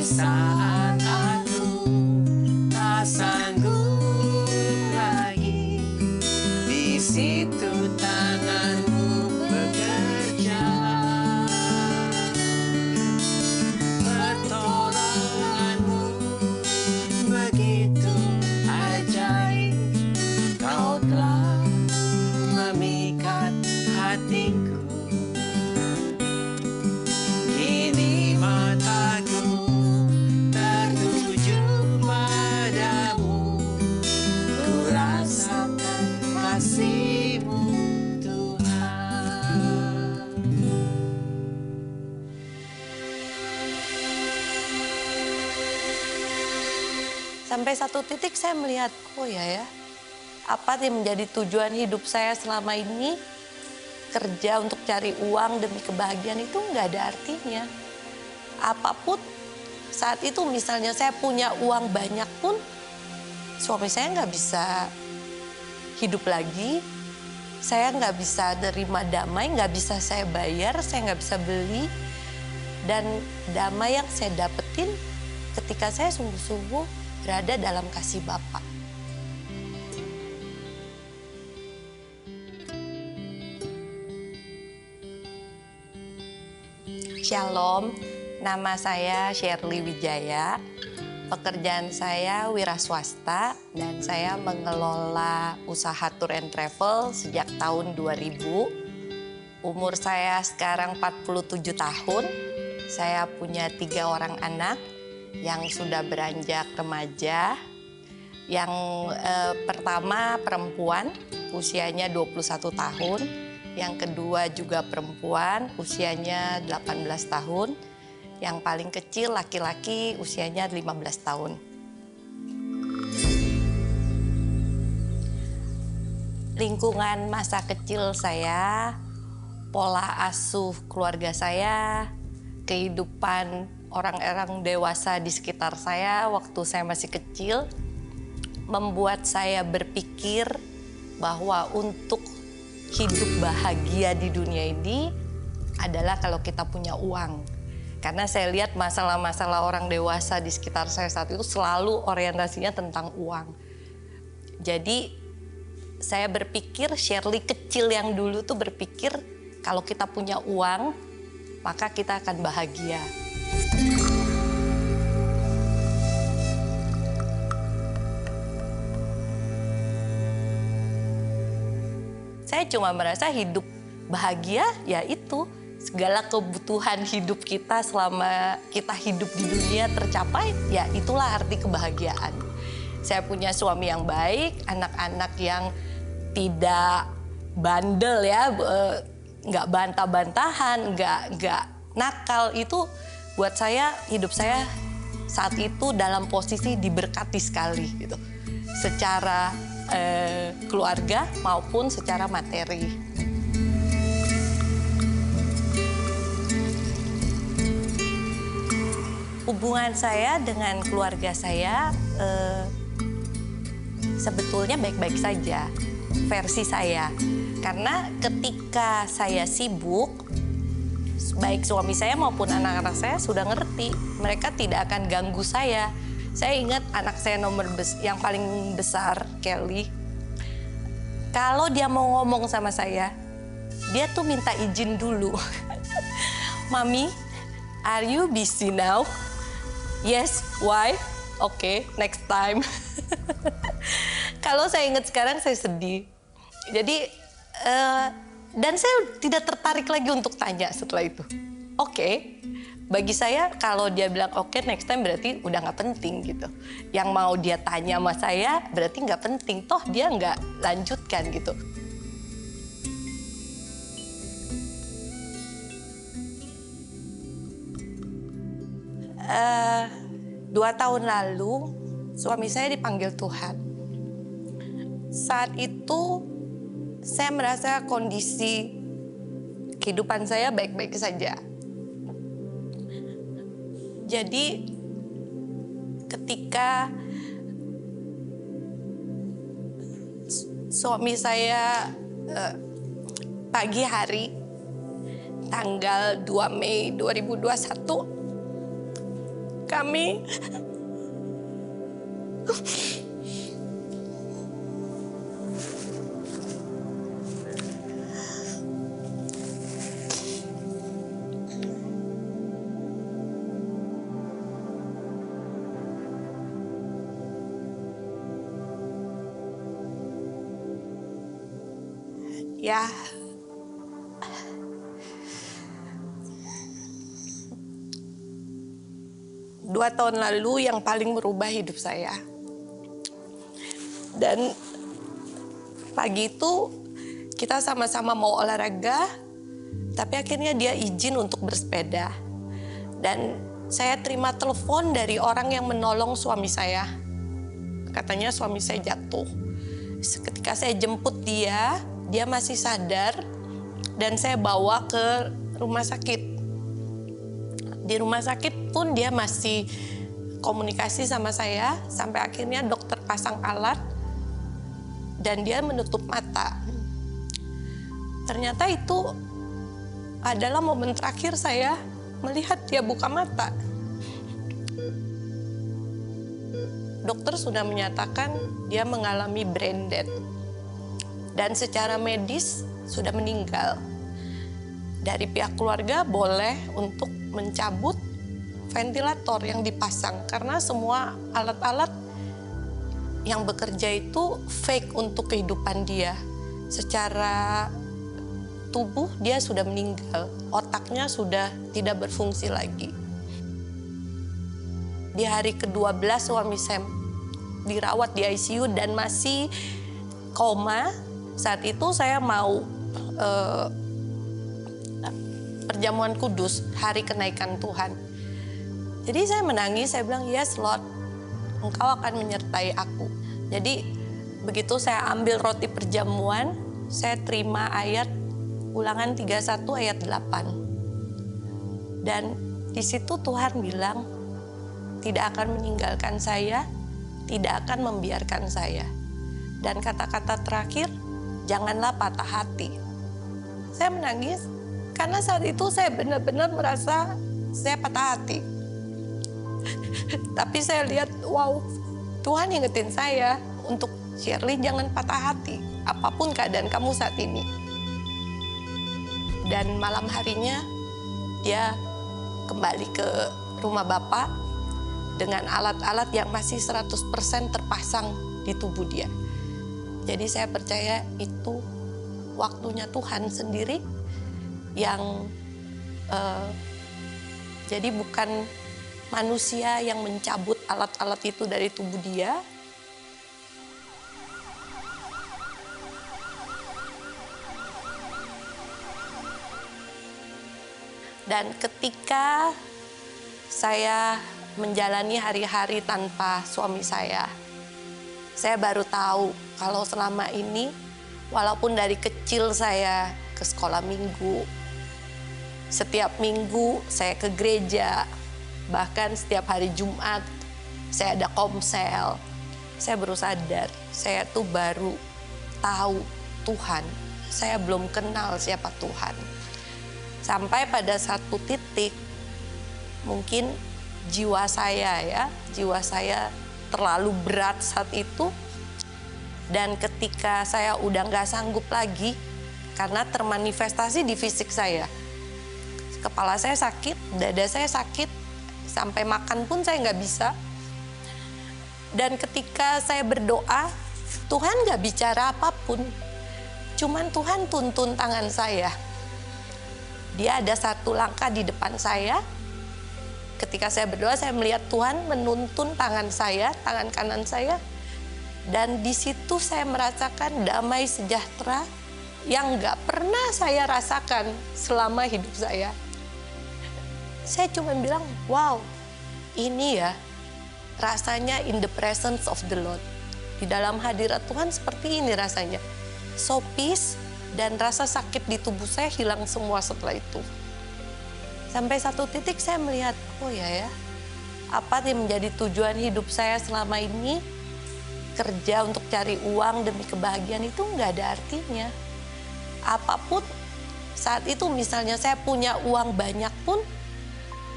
Saat aku tak sanggup lagi, di situ tanganmu bekerja. Pertolonganmu begitu ajaib, kau telah memikat hatiku. Kini mataku kasih-Mu Tuhan. Sampai satu titik saya melihat, oh ya, apa yang menjadi tujuan hidup saya selama ini, kerja untuk cari uang demi kebahagiaan itu nggak ada artinya. Apapun saat itu, misalnya saya punya uang banyak pun, suami saya nggak bisa hidup lagi, saya nggak bisa nerima damai, nggak bisa saya bayar, saya nggak bisa beli. Dan damai yang saya dapetin ketika saya sungguh-sungguh berada dalam kasih Bapa. Shalom, nama saya Shirley Wijaya. Pekerjaan saya wira swasta dan saya mengelola usaha tour and travel sejak tahun 2000. Umur saya sekarang 47 tahun. Saya punya 3 orang anak yang sudah beranjak remaja. Yang pertama perempuan, usianya 21 tahun. Yang kedua juga perempuan, usianya 18 tahun. Yang paling kecil laki-laki usianya 15 tahun. Lingkungan masa kecil saya, pola asuh keluarga saya, kehidupan orang-orang dewasa di sekitar saya waktu saya masih kecil, membuat saya berpikir bahwa untuk hidup bahagia di dunia ini adalah kalau kita punya uang. Karena saya lihat masalah-masalah orang dewasa di sekitar saya saat itu selalu orientasinya tentang uang. Jadi saya berpikir, Shirley kecil yang dulu tuh berpikir kalau kita punya uang, maka kita akan bahagia. Saya cuma merasa hidup bahagia ya itu. Segala kebutuhan hidup kita selama kita hidup di dunia tercapai, ya itulah arti kebahagiaan. Saya punya suami yang baik, anak-anak yang tidak bandel ya, nggak bantah-bantahan, nggak nakal. Itu buat saya, hidup saya saat itu dalam posisi diberkati sekali gitu. Secara keluarga maupun secara materi. Hubungan saya dengan keluarga saya sebetulnya baik-baik saja, versi saya. Karena ketika saya sibuk, baik suami saya maupun anak-anak saya sudah ngerti. Mereka tidak akan ganggu saya. Saya ingat anak saya yang paling besar, Kelly. Kalau dia mau ngomong sama saya, dia tuh minta izin dulu. Mami, are you busy now? Yes, why? Oke, next time. Kalau saya ingat sekarang saya sedih. Jadi, dan saya tidak tertarik lagi untuk tanya setelah itu. Oke, bagi saya kalau dia bilang oke, next time berarti udah nggak penting gitu. Yang mau dia tanya sama saya berarti nggak penting. Toh dia nggak lanjutkan gitu. 2 tahun lalu suami saya dipanggil Tuhan. Saat itu saya merasa kondisi kehidupan saya baik-baik saja. Jadi ketika suami saya pagi hari tanggal 2 Mei 2021 kami ya, 2 tahun lalu yang paling merubah hidup saya. Dan pagi itu kita sama-sama mau olahraga, tapi akhirnya dia izin untuk bersepeda. Dan saya terima telepon dari orang yang menolong suami saya. Katanya suami saya jatuh. Ketika saya jemput dia masih sadar dan saya bawa ke rumah sakit. Di rumah sakit pun dia masih komunikasi sama saya sampai akhirnya dokter pasang alat dan dia menutup mata. Ternyata itu adalah momen terakhir saya melihat dia buka mata. Dokter sudah menyatakan dia mengalami brain death dan secara medis sudah meninggal. Dari pihak keluarga boleh untuk mencabut ventilator yang dipasang karena semua alat-alat yang bekerja itu fake untuk kehidupan dia. Secara tubuh dia sudah meninggal, otaknya sudah tidak berfungsi lagi. Di hari ke-12 suami saya dirawat di ICU dan masih koma. Saat itu saya mau perjamuan kudus, hari kenaikan Tuhan. Jadi saya menangis, saya bilang, "Yes Lord, Engkau akan menyertai aku." Jadi begitu saya ambil roti perjamuan, saya terima ayat Ulangan 31 ayat 8. Dan di situ Tuhan bilang, tidak akan meninggalkan saya, tidak akan membiarkan saya. Dan kata-kata terakhir, janganlah patah hati. Saya menangis karena saat itu saya benar-benar merasa saya patah hati. Tapi saya lihat, wow, Tuhan ingetin saya untuk Shirley jangan patah hati, apapun keadaan kamu saat ini. Dan malam harinya dia kembali ke rumah Bapak dengan alat-alat yang masih 100% terpasang di tubuh dia. Jadi saya percaya itu waktunya Tuhan sendiri yang jadi bukan manusia yang mencabut alat-alat itu dari tubuh dia. Dan ketika saya menjalani hari-hari tanpa suami saya baru tahu kalau selama ini, walaupun dari kecil saya ke sekolah minggu, setiap minggu saya ke gereja, bahkan setiap hari Jumat saya ada komsel, saya baru sadar, saya tuh baru tahu Tuhan, saya belum kenal siapa Tuhan. Sampai pada satu titik, mungkin jiwa saya terlalu berat saat itu. Dan ketika saya udah nggak sanggup lagi, karena termanifestasi di fisik saya. Kepala saya sakit, dada saya sakit, sampai makan pun saya nggak bisa. Dan ketika saya berdoa, Tuhan nggak bicara apapun. Cuman Tuhan tuntun tangan saya. Dia ada satu langkah di depan saya. Ketika saya berdoa, saya melihat Tuhan menuntun tangan saya, tangan kanan saya. Dan di situ saya merasakan damai sejahtera yang nggak pernah saya rasakan selama hidup saya. Saya cuma bilang, wow, ini ya rasanya in the presence of the Lord. Di dalam hadirat Tuhan seperti ini rasanya. So peace, dan rasa sakit di tubuh saya hilang semua setelah itu. Sampai satu titik saya melihat, oh ya, apa yang menjadi tujuan hidup saya selama ini, kerja untuk cari uang demi kebahagiaan itu nggak ada artinya. Apapun saat itu, misalnya saya punya uang banyak pun,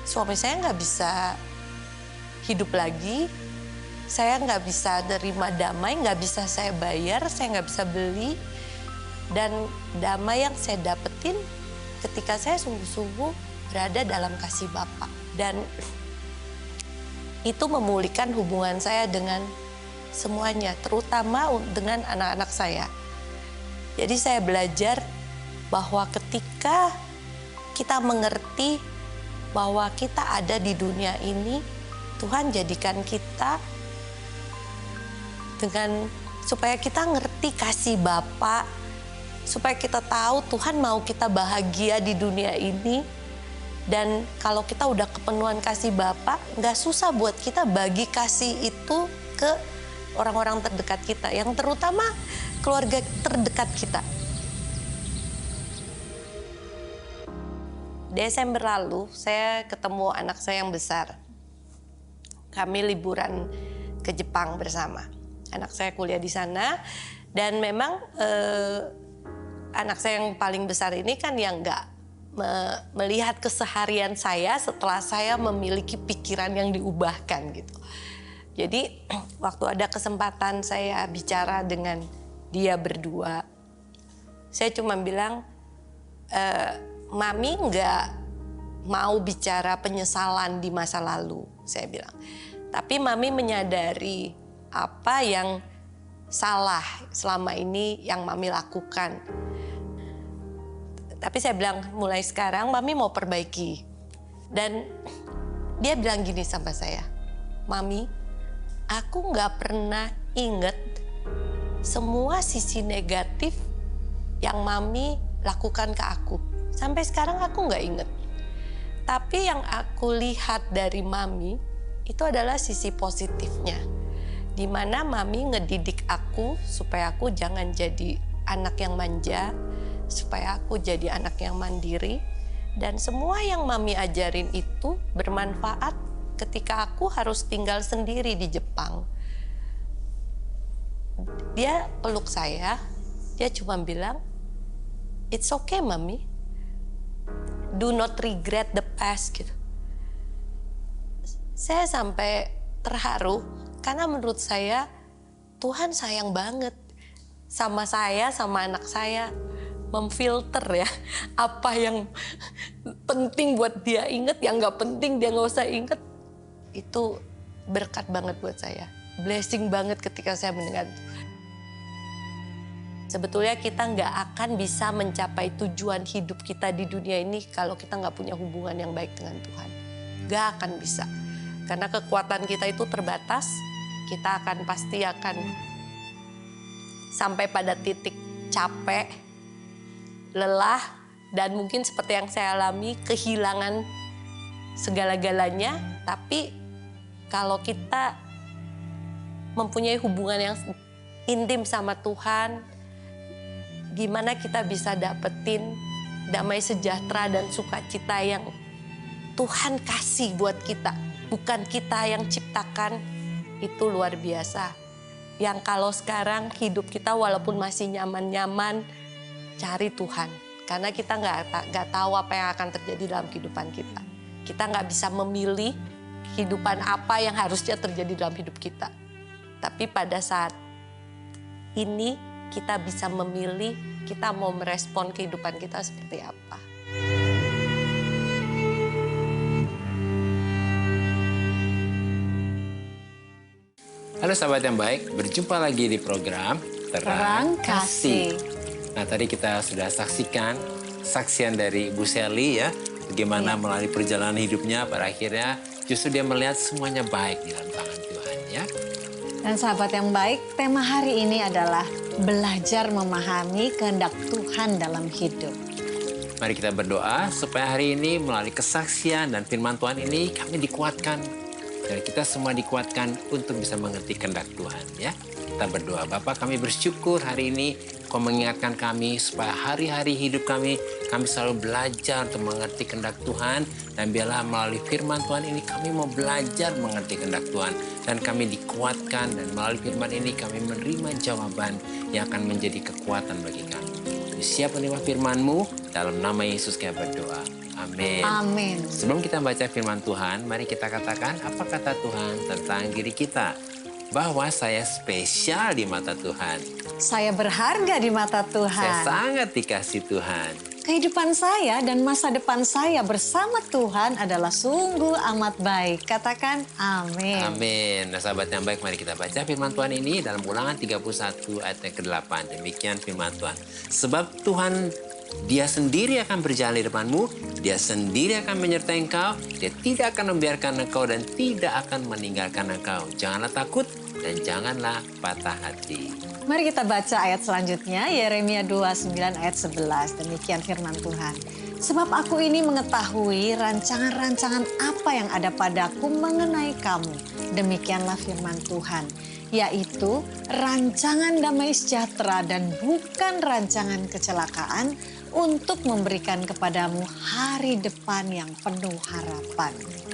suami saya nggak bisa hidup lagi, saya nggak bisa nerima damai, nggak bisa saya bayar, saya nggak bisa beli. Dan damai yang saya dapetin ketika saya sungguh-sungguh berada dalam kasih Bapa. Dan itu memulihkan hubungan saya dengan semuanya, terutama dengan anak-anak saya. Jadi saya belajar bahwa ketika kita mengerti bahwa kita ada di dunia ini, Tuhan jadikan kita dengan supaya kita ngerti kasih Bapa, supaya kita tahu Tuhan mau kita bahagia di dunia ini. Dan kalau kita udah kepenuhan kasih Bapa, nggak susah buat kita bagi kasih itu ke orang-orang terdekat kita, yang terutama keluarga terdekat kita. Desember lalu saya ketemu anak saya yang besar. Kami liburan ke Jepang bersama. Anak saya kuliah di sana, dan memang anak saya yang paling besar ini kan yang nggak melihat keseharian saya setelah saya memiliki pikiran yang diubahkan gitu. Jadi waktu ada kesempatan saya bicara dengan dia berdua, saya cuma bilang, Mami nggak mau bicara penyesalan di masa lalu, saya bilang. Tapi Mami menyadari apa yang salah selama ini yang Mami lakukan. Tapi saya bilang, mulai sekarang Mami mau perbaiki. Dan dia bilang gini sama saya, Mami, aku nggak pernah inget semua sisi negatif yang Mami lakukan ke aku. Sampai sekarang aku nggak inget. Tapi yang aku lihat dari Mami itu adalah sisi positifnya. Di mana Mami ngedidik aku supaya aku jangan jadi anak yang manja, supaya aku jadi anak yang mandiri. Dan semua yang Mami ajarin itu bermanfaat ketika aku harus tinggal sendiri di Jepang. Dia peluk saya, dia cuma bilang, "It's okay, Mami. Do not regret the past," gitu. Saya sampai terharu karena menurut saya Tuhan sayang banget sama saya, sama anak saya, memfilter ya apa yang penting buat dia inget, yang nggak penting dia nggak usah inget. Itu berkat banget buat saya, blessing banget ketika saya mendengar itu. Sebetulnya kita nggak akan bisa mencapai tujuan hidup kita di dunia ini kalau kita nggak punya hubungan yang baik dengan Tuhan. Nggak akan bisa. Karena kekuatan kita itu terbatas, kita pasti akan sampai pada titik capek, lelah, dan mungkin seperti yang saya alami, kehilangan segala-galanya. Tapi kalau kita mempunyai hubungan yang intim sama Tuhan, gimana kita bisa dapetin damai sejahtera dan sukacita yang Tuhan kasih buat kita, bukan kita yang ciptakan. Itu luar biasa. Yang kalau sekarang hidup kita walaupun masih nyaman-nyaman, cari Tuhan. Karena kita nggak tahu apa yang akan terjadi dalam kehidupan kita. Kita nggak bisa memilih kehidupan apa yang harusnya terjadi dalam hidup kita. Tapi pada saat ini kita bisa memilih kita mau merespon kehidupan kita seperti apa. Halo sahabat yang baik, berjumpa lagi di program Terang Kasih. Nah, tadi kita sudah saksikan saksian dari Ibu Sally ya, bagaimana melalui perjalanan hidupnya pada akhirnya justru dia melihat semuanya baik di dalam tangan Tuhan ya. Dan sahabat yang baik, tema hari ini adalah belajar memahami kehendak Tuhan dalam hidup. Mari kita berdoa supaya hari ini melalui kesaksian dan firman Tuhan ini kami dikuatkan Dan kita semua dikuatkan untuk bisa mengerti kehendak Tuhan ya. Kita berdoa, Bapa kami bersyukur hari ini Kau mengingatkan kami supaya hari-hari hidup kami selalu belajar untuk mengerti kehendak Tuhan. Dan biarlah melalui firman Tuhan ini kami mau belajar mengerti kehendak Tuhan. Dan kami dikuatkan dan melalui firman ini kami menerima jawaban yang akan menjadi kekuatan bagi kami. Siap menerima firman-Mu, dalam nama Yesus kami berdoa. Amin. Amin. Sebelum kita baca firman Tuhan, mari kita katakan apa kata Tuhan tentang diri kita. Bahwa saya spesial di mata Tuhan. Saya berharga di mata Saya Tuhan. sangat dikasih Tuhan. Kehidupan saya dan masa depan saya bersama Tuhan adalah sungguh amat baik. Katakan amin. Amin. Nah sahabat yang baik, mari kita baca firman Tuhan ini dalam Ulangan 31 ayat yang ke-8. Demikian firman Tuhan. Sebab Tuhan Dia sendiri akan berjalan di depanmu, Dia sendiri akan menyertai engkau, Dia tidak akan membiarkan engkau dan tidak akan meninggalkan engkau. Janganlah takut dan janganlah patah hati. Mari kita baca ayat selanjutnya, Yeremia 29 ayat 11. Demikian firman Tuhan. Sebab aku ini mengetahui rancangan-rancangan apa yang ada padaku mengenai kamu. Demikianlah firman Tuhan. Yaitu rancangan damai sejahtera dan bukan rancangan kecelakaan, untuk memberikan kepadamu hari depan yang penuh harapan.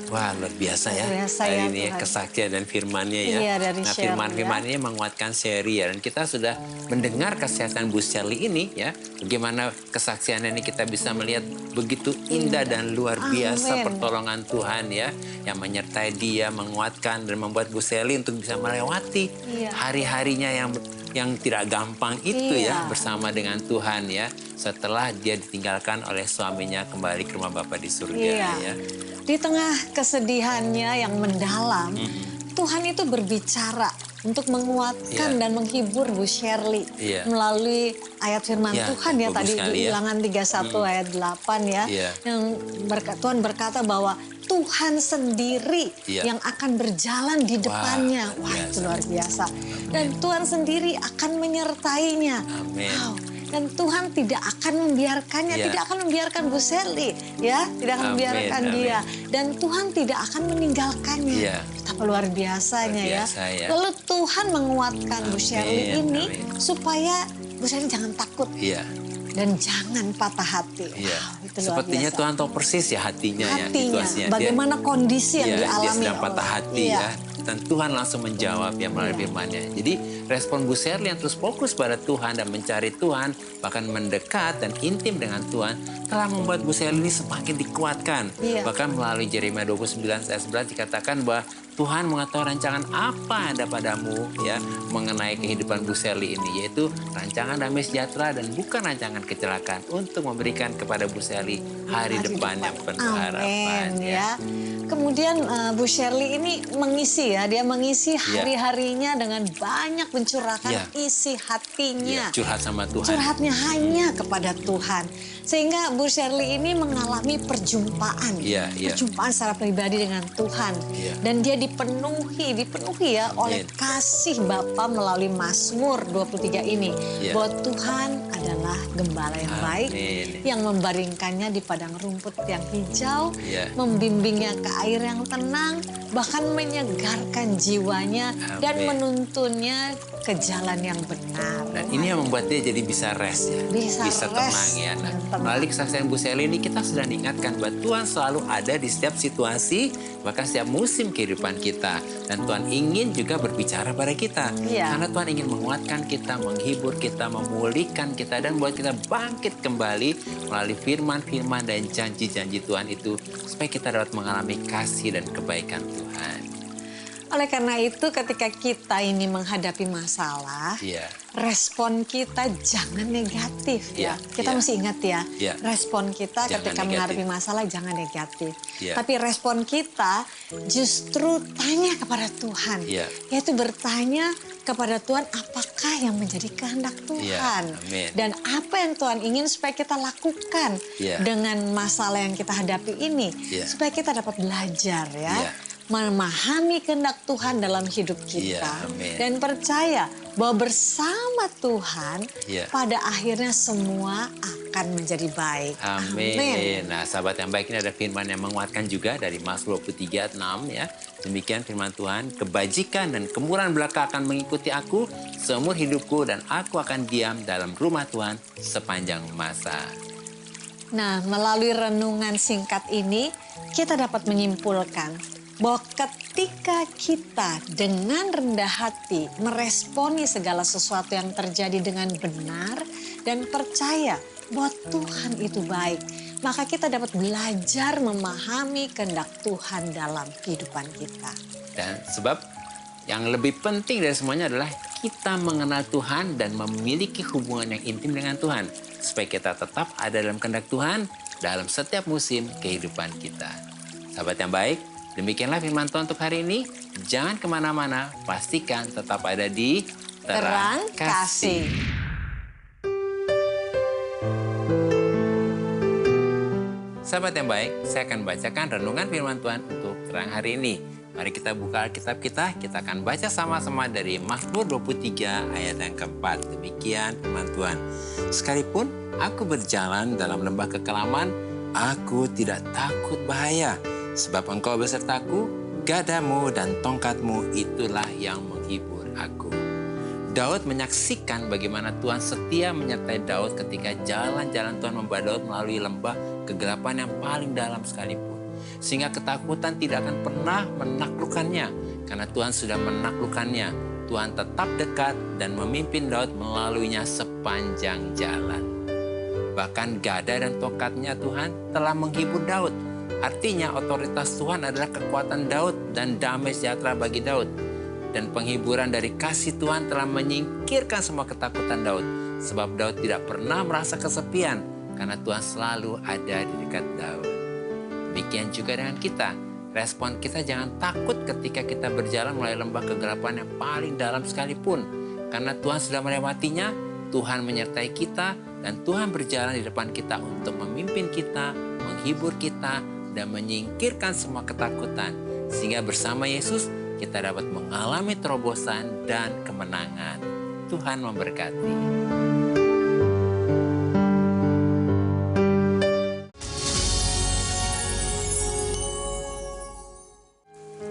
Wah, luar biasa ya. Luar biasa hari ya, ini Tuhan. kesaksian dan firman-Nya ya. Iya, dari nah, Shirley, firman-firman ya. ini menguatkan Sherry ya. Dan kita sudah mendengar kesaksian Bu Shirley ini ya. Bagaimana kesaksian ini kita bisa melihat begitu indah dan luar biasa Amin. pertolongan Tuhan ya. Yang menyertai dia, menguatkan dan membuat Bu Shirley untuk bisa melewati Iya. hari-harinya yang tidak gampang itu Iya. ya. Bersama dengan Tuhan ya. Setelah dia ditinggalkan oleh suaminya kembali ke rumah Bapa di surga Iya. ya. Di tengah kesedihannya yang mendalam, Tuhan itu berbicara untuk menguatkan Iya. dan menghibur Bu Shirley Iya. melalui ayat firman Iya, Tuhan ya bagus tadi sekali di ya. Ulangan 31 ayat 8 ya. Iya. Yang Tuhan berkata bahwa Tuhan sendiri Iya. yang akan berjalan di depannya. luar Wah, itu biasa. luar biasa. Dan Tuhan sendiri akan menyertainya. Amin. Wow. Dan Tuhan tidak akan membiarkannya, Iya. tidak akan membiarkan Bu Shirley, ya, tidak akan Amin, membiarkan amin. dia. Dan Tuhan tidak akan meninggalkannya. Iya. Betapa luar biasanya Luar ya. biasa, ya. Lalu Tuhan menguatkan Bu Shirley Amin, ini amin. supaya Bu Shirley jangan takut Iya. dan jangan patah hati. Iya. Wow, itu luar Sepertinya biasa. Tuhan tahu persis ya hatinya ya, situasinya. Bagaimana kondisi yang dia dialami sedang patah oleh- hati Iya. ya. Dan Tuhan langsung menjawab ya melalui Iya. firman-Nya. Jadi respon Bu Shirley yang terus fokus pada Tuhan dan mencari Tuhan, bahkan mendekat dan intim dengan Tuhan, telah membuat Bu Shirley ini semakin dikuatkan. Iya. Bahkan melalui Yeremia 29 ayat 11 dikatakan bahwa Tuhan mengetahui rancangan apa ada padamu ya mengenai kehidupan Bu Shirley ini, yaitu rancangan damai sejahtera dan bukan rancangan kecelakaan untuk memberikan kepada Bu Shirley hari depan yang penuh harapan Amin ya. Kemudian Bu Shirley ini mengisi ya, dia mengisi hari-harinya dengan banyak mencurahkan Iya. isi hatinya. Ya, curhat sama Tuhan. Curhatnya hanya kepada Tuhan. Sehingga Bu Shirley ini mengalami perjumpaan. Iya, iya. Perjumpaan secara pribadi dengan Tuhan. Iya. Dan dia dipenuhi ya oleh Amin. kasih Bapa melalui Mazmur 23 ini. Iya. Bahwa Tuhan adalah gembala yang baik. Amin. Yang membaringkannya di padang rumput yang hijau. Iya. Membimbingnya ke air yang tenang. Bahkan menyegarkan jiwanya. Dan Amin. menuntunnya ke jalan yang benar. Dan ini yang membuat dia jadi bisa rest ya. Bisa tenang rest ya. Nah, dan tenang. melalui kesaksian Bu Shirley ini kita sudah diingatkan bahwa Tuhan selalu ada di setiap situasi, bahkan setiap musim kehidupan kita. Dan Tuhan ingin juga berbicara pada kita. Iya. Karena Tuhan ingin menguatkan kita, menghibur kita, memulihkan kita, dan buat kita bangkit kembali melalui firman-firman dan janji-janji Tuhan itu. Supaya kita dapat mengalami kasih dan kebaikan Tuhan. Oleh karena itu ketika kita ini menghadapi masalah, Iya. respon kita jangan negatif ya. Iya, Kita iya. mesti ingat ya, Iya. respon kita Jangan ketika negatif. menghadapi masalah jangan negatif. Iya. Tapi respon kita justru tanya kepada Tuhan. Iya. Yaitu bertanya kepada Tuhan apakah yang menjadi kehendak Tuhan. amin. Dan apa yang Tuhan ingin supaya kita lakukan Iya. dengan masalah yang kita hadapi ini. Iya. Supaya kita dapat belajar ya. Iya. Memahami kehendak Tuhan dalam hidup kita. Iya, amin. Dan percaya bahwa bersama Tuhan Iya. pada akhirnya semua akan menjadi baik. Amin. Nah, sahabat yang baik, ini ada firman yang menguatkan juga dari Mazmur 23:6 ya. Demikian firman Tuhan, kebajikan dan kemurahan belaka akan mengikuti aku seumur hidupku dan aku akan diam dalam rumah Tuhan sepanjang masa. Nah, melalui renungan singkat ini, kita dapat menyimpulkan bahwa ketika kita dengan rendah hati meresponi segala sesuatu yang terjadi dengan benar dan percaya bahwa Tuhan itu baik, maka kita dapat belajar memahami kehendak Tuhan dalam kehidupan kita. Dan sebab yang lebih penting dari semuanya adalah kita mengenal Tuhan dan memiliki hubungan yang intim dengan Tuhan. Supaya kita tetap ada dalam kehendak Tuhan dalam setiap musim kehidupan kita. Sahabat yang baik, demikianlah firman Tuhan untuk hari ini. Jangan kemana-mana, pastikan tetap ada di Terang Kasih. Sahabat yang baik, saya akan bacakan renungan firman Tuhan untuk terang hari ini. Mari kita buka Alkitab kita akan baca sama-sama dari Mazmur 23 ayat yang keempat. Demikian firman Tuhan. Sekalipun aku berjalan dalam lembah kekelaman, aku tidak takut bahaya. Sebab engkau besertaku, gadamu dan tongkatmu itulah yang menghibur aku. Daud menyaksikan bagaimana Tuhan setia menyertai Daud ketika jalan-jalan Tuhan membawa Daud melalui lembah kegelapan yang paling dalam sekalipun. Sehingga ketakutan tidak akan pernah menaklukkannya. Karena Tuhan sudah menaklukkannya. Tuhan tetap dekat dan memimpin Daud melaluinya sepanjang jalan. Bahkan gada dan tongkatnya Tuhan telah menghibur Daud. Artinya otoritas Tuhan adalah kekuatan Daud dan damai sejahtera bagi Daud. Dan penghiburan dari kasih Tuhan telah menyingkirkan semua ketakutan Daud. Sebab Daud tidak pernah merasa kesepian karena Tuhan selalu ada di dekat Daud. Demikian juga dengan kita. Respon kita jangan takut ketika kita berjalan melalui lembah kegelapan yang paling dalam sekalipun. Karena Tuhan sudah melewatinya, Tuhan menyertai kita, dan Tuhan berjalan di depan kita untuk memimpin kita, menghibur kita, dan menyingkirkan semua ketakutan. Sehingga bersama Yesus, kita dapat mengalami terobosan dan kemenangan. Tuhan memberkati.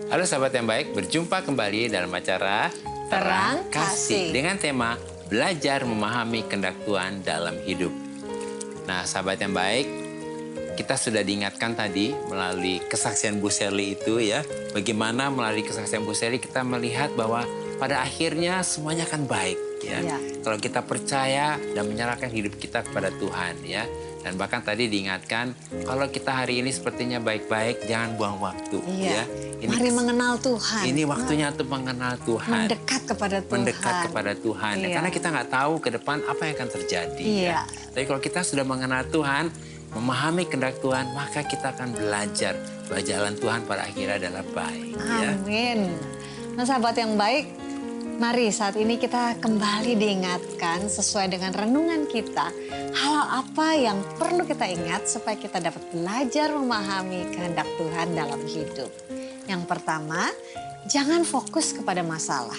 Halo sahabat yang baik, berjumpa kembali dalam acara Terang Kasih dengan tema belajar memahami kehendak Tuhan dalam hidup. Nah sahabat yang baik, kita sudah diingatkan tadi melalui kesaksian Bu Sherly itu ya, bagaimana melalui kesaksian Bu Sherly kita melihat bahwa pada akhirnya semuanya akan baik ya. Iya. Kalau kita percaya dan menyerahkan hidup kita kepada Tuhan ya. Dan bahkan tadi diingatkan kalau kita hari ini sepertinya baik-baik, jangan buang waktu Iya. ya. Mari mengenal Tuhan. Ini waktunya untuk mengenal Tuhan. Mendekat kepada Tuhan. Mendekat kepada Tuhan. Ya, Iya. karena kita nggak tahu ke depan apa yang akan terjadi. Iya. Ya. Tapi kalau kita sudah mengenal Tuhan, memahami kehendak Tuhan, maka kita akan belajar bahwa jalan Tuhan pada akhirnya adalah baik. Ya. Amin. Nah sahabat yang baik, mari saat ini kita kembali diingatkan sesuai dengan renungan kita. Hal apa yang perlu kita ingat supaya kita dapat belajar memahami kehendak Tuhan dalam hidup. Yang pertama, jangan fokus kepada masalah.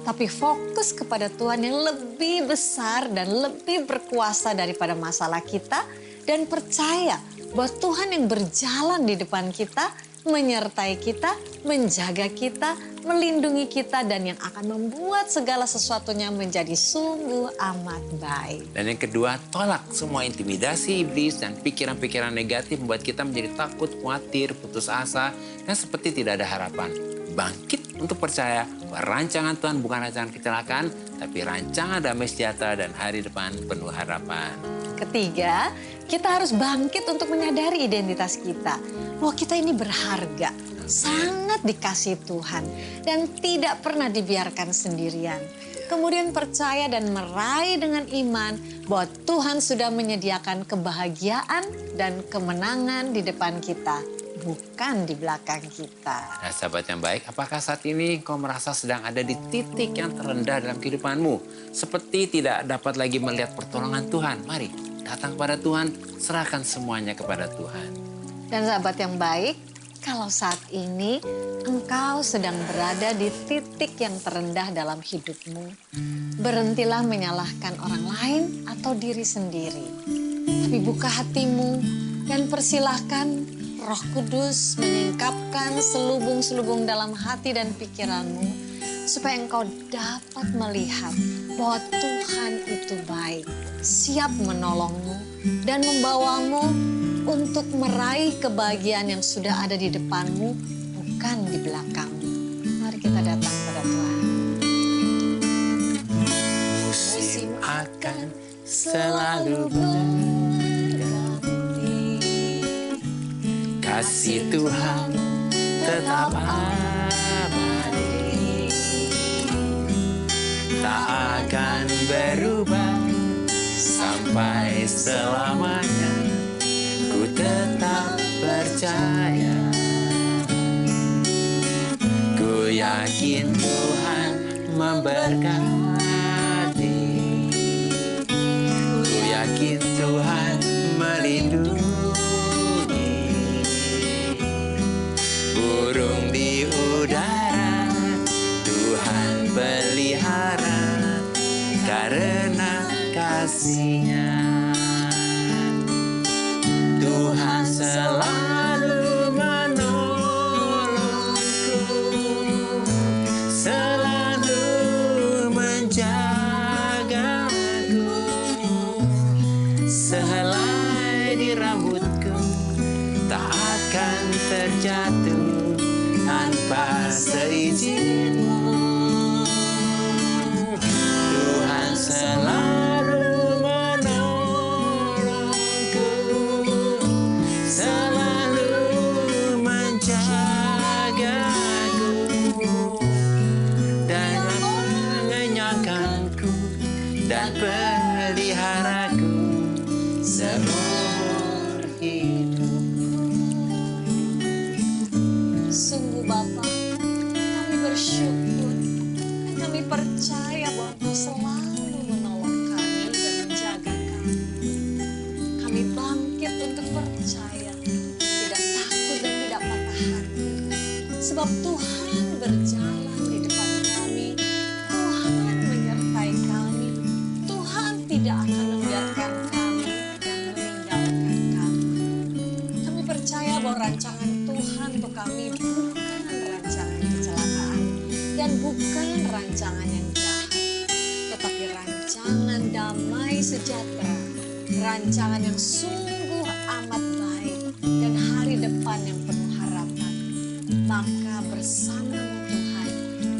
Tapi fokus kepada Tuhan yang lebih besar dan lebih berkuasa daripada masalah kita. Dan percaya bahwa Tuhan yang berjalan di depan kita, menyertai kita, menjaga kita, melindungi kita, dan yang akan membuat segala sesuatunya menjadi sungguh amat baik. Dan yang kedua, tolak semua intimidasi iblis dan pikiran-pikiran negatif membuat kita menjadi takut, khawatir, putus asa, dan seperti tidak ada harapan. Bangkit untuk percaya bahwa rancangan Tuhan bukan rancangan kecelakaan, tapi rancangan damai sejahtera dan hari depan penuh harapan. Ketiga, kita harus bangkit untuk menyadari identitas kita. Bahwa kita ini berharga, sangat dikasihi Tuhan, dan tidak pernah dibiarkan sendirian. Kemudian percaya dan meraih dengan iman bahwa Tuhan sudah menyediakan kebahagiaan dan kemenangan di depan kita, bukan di belakang kita. Nah sahabat yang baik, apakah saat ini kau merasa sedang ada di titik yang terendah dalam kehidupanmu? Seperti tidak dapat lagi melihat pertolongan Tuhan. Mari datang kepada Tuhan, serahkan semuanya kepada Tuhan. Dan sahabat yang baik, kalau saat ini engkau sedang berada di titik yang terendah dalam hidupmu, berhentilah menyalahkan orang lain atau diri sendiri. Tapi buka hatimu dan persilahkan Roh Kudus menyingkapkan selubung-selubung dalam hati dan pikiranmu, supaya engkau dapat melihat bahwa Tuhan itu baik, siap menolongmu dan membawamu untuk meraih kebahagiaan yang sudah ada di depanmu, bukan di belakangmu. Mari kita datang pada Tuhan. Musim akan selalu berganti, kasih Tuhan tetap abadi, tak akan berubah sampai selamanya. Ku tetap percaya, ku yakin Tuhan memberkati, ku yakin Tuhan melindungi. Burung di udara Tuhan pelihara, karena kasih-Nya. Tuhan selalu menolongku, selalu menjagaku. Sehelai di rambutku tak akan terjatuh tanpa seizin-Mu. Tuhan selalu menolongku, selalu menjagaku dan mengenyangkanku dan peliharaku seumur hidup. Sungguh Bapa, kami bersyukur, kami percaya bahwa Engkau selalu menolong kami dan menjaga kami. Kami bangkit untuk percaya, tidak takut dan tidak patah hati. Sebab Tuhan berjalan di depan kami, Tuhan menyertai kami, Tuhan tidak akan membiarkan kami dan meninggalkan kami. Kami percaya bahwa rancangan Tuhan untuk kami bukan rancangan kecelakaan dan bukan rancangan yang jahat, tetapi rancangan damai sejahtera, rancangan yang sungguh amat baik dan hari depan yang penuh harapan. Maka bersama Tuhan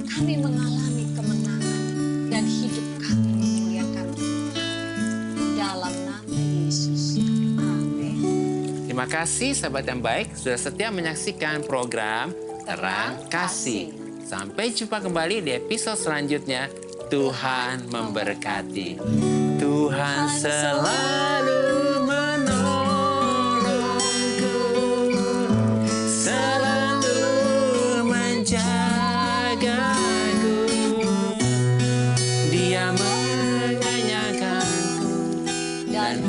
kami mengalami kemenangan dan hidup kami memuliakan Tuhan. Dalam nama Yesus, amin. Terima kasih sahabat yang baik sudah setia menyaksikan program Terang Kasih. Sampai jumpa kembali di episode selanjutnya. Tuhan memberkati. Tuhan selalu menolongku, selalu menjagaku. Dia mengenyangkanku dan